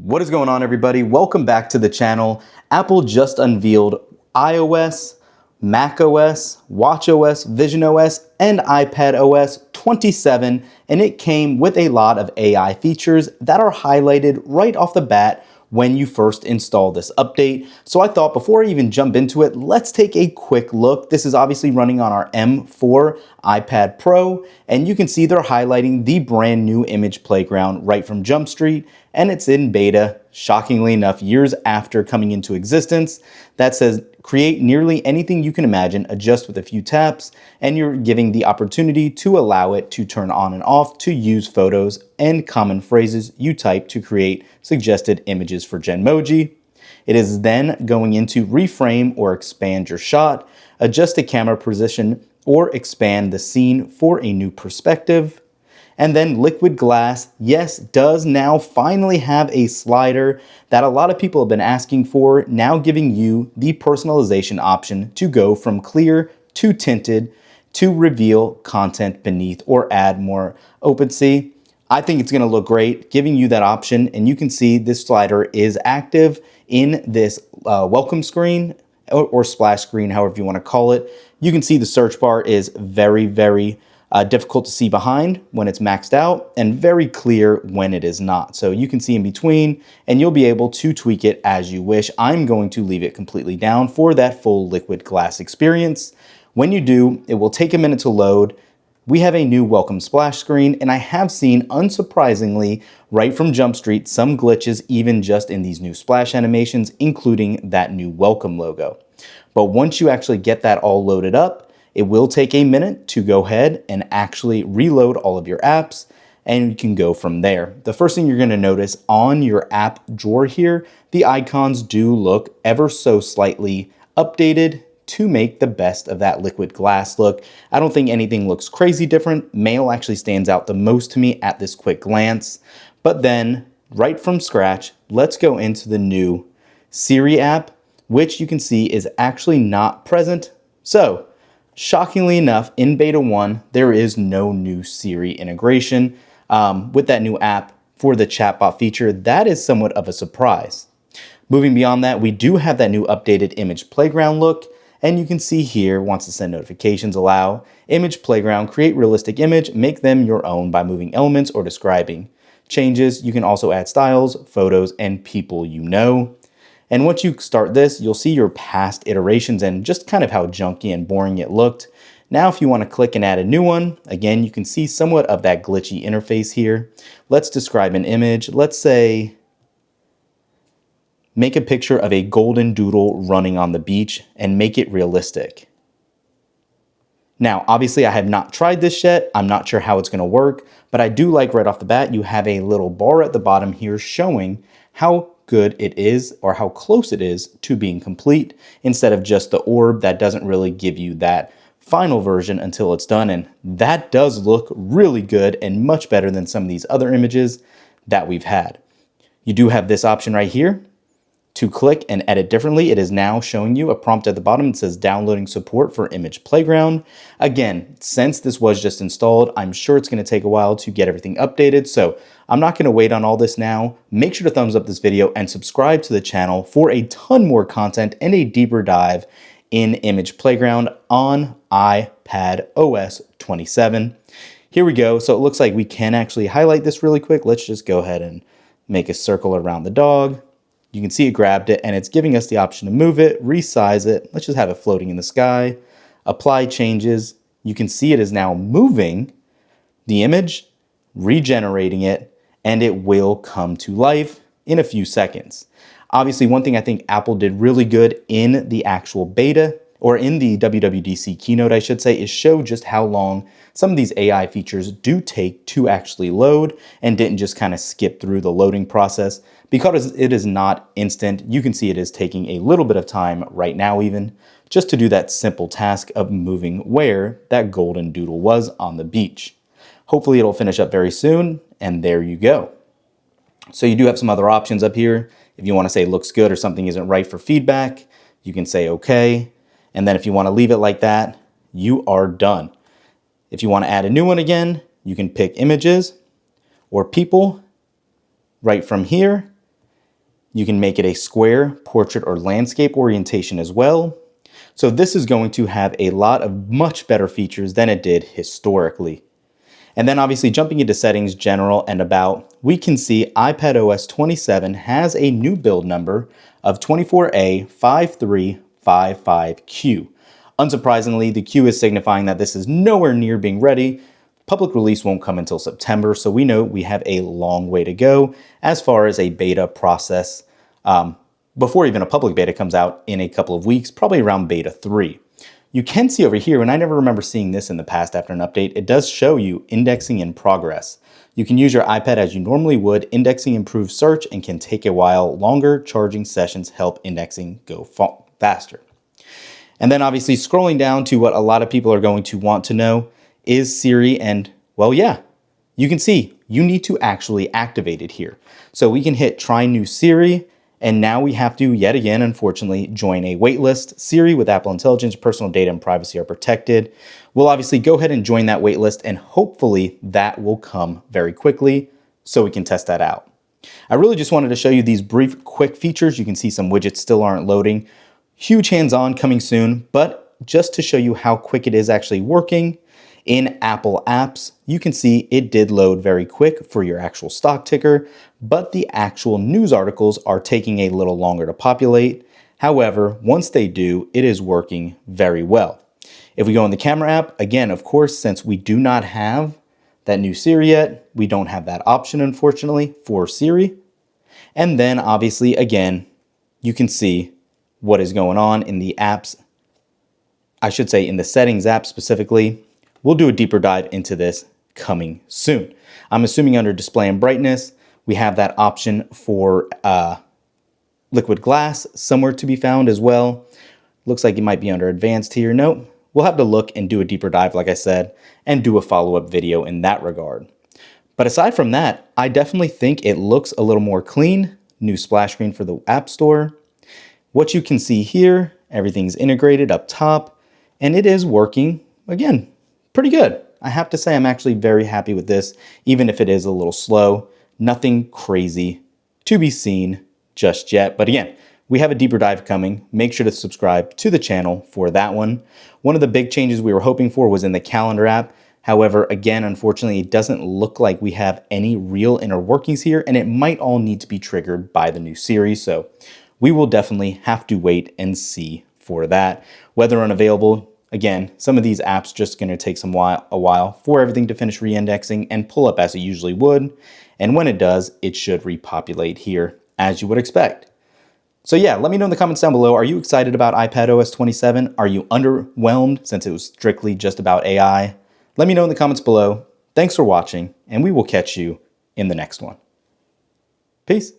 What is going on, everybody? Welcome back to the channel. Apple just unveiled iOS, macOS, watchOS, visionOS, and iPadOS 27, and it came with a lot of AI features that are highlighted right off the bat when you first install this update. So I thought before I even jump into it, let's take a quick look. This is obviously running on our M4 iPad Pro, and you can see they're highlighting the brand new image playground right from Jump Street, and it's in beta, shockingly enough, years after coming into existence. That says create nearly anything you can imagine, adjust with a few taps, and you're giving the opportunity to allow it to turn on and off, to use photos and common phrases you type to create suggested images for Genmoji. It is then going into reframe or expand your shot, adjust the camera position, or expand the scene for a new perspective. And then Liquid Glass, yes, does now finally have a slider that a lot of people have been asking for, now giving you the personalization option to go from clear to tinted to reveal content beneath or add more opacity. I think it's going to look great, giving you that option, and you can see this slider is active in this welcome screen or splash screen, however you want to call it. You can see the search bar is very difficult to see behind when it's maxed out, and very clear when it is not. So you can see in between, and you'll be able to tweak it as you wish. I'm going to leave it completely down for that full Liquid Glass experience. When you do, it will take a minute to load. We have a new welcome splash screen, and I have seen, unsurprisingly, right from Jump Street, some glitches even just in these new splash animations, including that new welcome logo. But once you actually get that all loaded up, it will take a minute to go ahead and actually reload all of your apps, and you can go from there. The first thing you're going to notice on your app drawer here, the icons do look ever so slightly updated to make the best of that Liquid Glass look. I don't think anything looks crazy different. Mail actually stands out the most to me at this quick glance. But then, right from scratch, let's go into the new Siri app, which you can see is actually not present. So, shockingly enough, in beta 1, there is no new Siri integration with that new app for the chatbot feature. That is somewhat of a surprise. Moving beyond that, we do have that new updated image playground look, and you can see here, wants to send notifications, allow image playground, create realistic image, make them your own by moving elements or describing changes. You can also add styles, photos, and people you know. And once you start this, you'll see your past iterations and just kind of how junky and boring it looked. Now, if you want to click and add a new one, again, you can see somewhat of that glitchy interface here. Let's describe an image. Let's say, make a picture of a golden doodle running on the beach and make it realistic. Now, obviously, I have not tried this yet. I'm not sure how it's going to work, but I do like right off the bat, you have a little bar at the bottom here showing how good it is or how close it is to being complete, instead of just the orb that doesn't really give you that final version until it's done. And that does look really good and much better than some of these other images that we've had. You do have this option right here to click and edit differently. It is now showing you a prompt at the bottom that says downloading support for image playground. Again, since this was just installed, I'm sure it's going to take a while to get everything updated. So I'm not going to wait on all this now. Make sure to thumbs up this video and subscribe to the channel for a ton more content and a deeper dive in image playground on iPadOS 27. Here we go. So it looks like we can actually highlight this really quick. Let's just go ahead and make a circle around the dog. You can see it grabbed it, and it's giving us the option to move it, resize it. Let's just have it floating in the sky. Apply changes. You can see it is now moving the image, regenerating it, and it will come to life in a few seconds. Obviously, one thing I think Apple did really good in the actual beta, or in the WWDC keynote, I should say, is show just how long some of these AI features do take to actually load, and didn't just kind of skip through the loading process. Because it is not instant, you can see it is taking a little bit of time right now even, just to do that simple task of moving where that golden doodle was on the beach. Hopefully it'll finish up very soon, and there you go. So you do have some other options up here. If you want to say looks good or something isn't right for feedback, you can say okay. And then if you want to leave it like that, you are done. If you want to add a new one again, you can pick images or people right from here. You can make it a square, portrait, or landscape orientation as well. So this is going to have a lot of much better features than it did historically. And then obviously jumping into settings, general, and about, we can see iPadOS 27 has a new build number of 24A5355Q. Unsurprisingly, the Q is signifying that this is nowhere near being ready. Public release won't come until September, so we know we have a long way to go as far as a beta process before even a public beta comes out in a couple of weeks, probably around beta 3. You can see over here, and I never remember seeing this in the past after an update, it does show you indexing in progress. You can use your iPad as you normally would. Indexing improves search and can take a while longer. Charging sessions help indexing go faster. And then obviously scrolling down to what a lot of people are going to want to know is Siri, and well, yeah, you can see you need to actually activate it here. So we can hit try new Siri. And now we have to, yet again, unfortunately, join a waitlist. Siri with Apple Intelligence, personal data and privacy are protected. We'll obviously go ahead and join that waitlist, and hopefully that will come very quickly so we can test that out. I really just wanted to show you these brief, quick features. You can see some widgets still aren't loading. Huge hands-on coming soon, but just to show you how quick it is actually working, in Apple apps, you can see it did load very quick for your actual stock ticker, but the actual news articles are taking a little longer to populate. However, once they do, it is working very well. If we go in the camera app, again, of course, since we do not have that new Siri yet, we don't have that option, unfortunately, for Siri. And then obviously, again, you can see what is going on in the apps. I should say in the settings app specifically. We'll do a deeper dive into this coming soon. I'm assuming under display and brightness, we have that option for liquid glass somewhere to be found as well. Looks like it might be under advanced here. Nope. We'll have to look and do a deeper dive, like I said, and do a follow-up video in that regard. But aside from that, I definitely think it looks a little more clean. New splash screen for the App Store. What you can see here, everything's integrated up top, and it is working, again, pretty good. I have to say I'm actually very happy with this, even if it is a little slow. Nothing crazy to be seen just yet. But again, we have a deeper dive coming. Make sure to subscribe to the channel for that one. One of the big changes we were hoping for was in the calendar app. However, again, unfortunately, it doesn't look like we have any real inner workings here, and it might all need to be triggered by the new Siri. So we will definitely have to wait and see for that. Whether unavailable, again, some of these apps just going to take a while for everything to finish re-indexing and pull up as it usually would. And when it does, it should repopulate here as you would expect. So yeah, let me know in the comments down below. Are you excited about iPadOS 27? Are you underwhelmed since it was strictly just about AI? Let me know in the comments below. Thanks for watching, and we will catch you in the next one. Peace.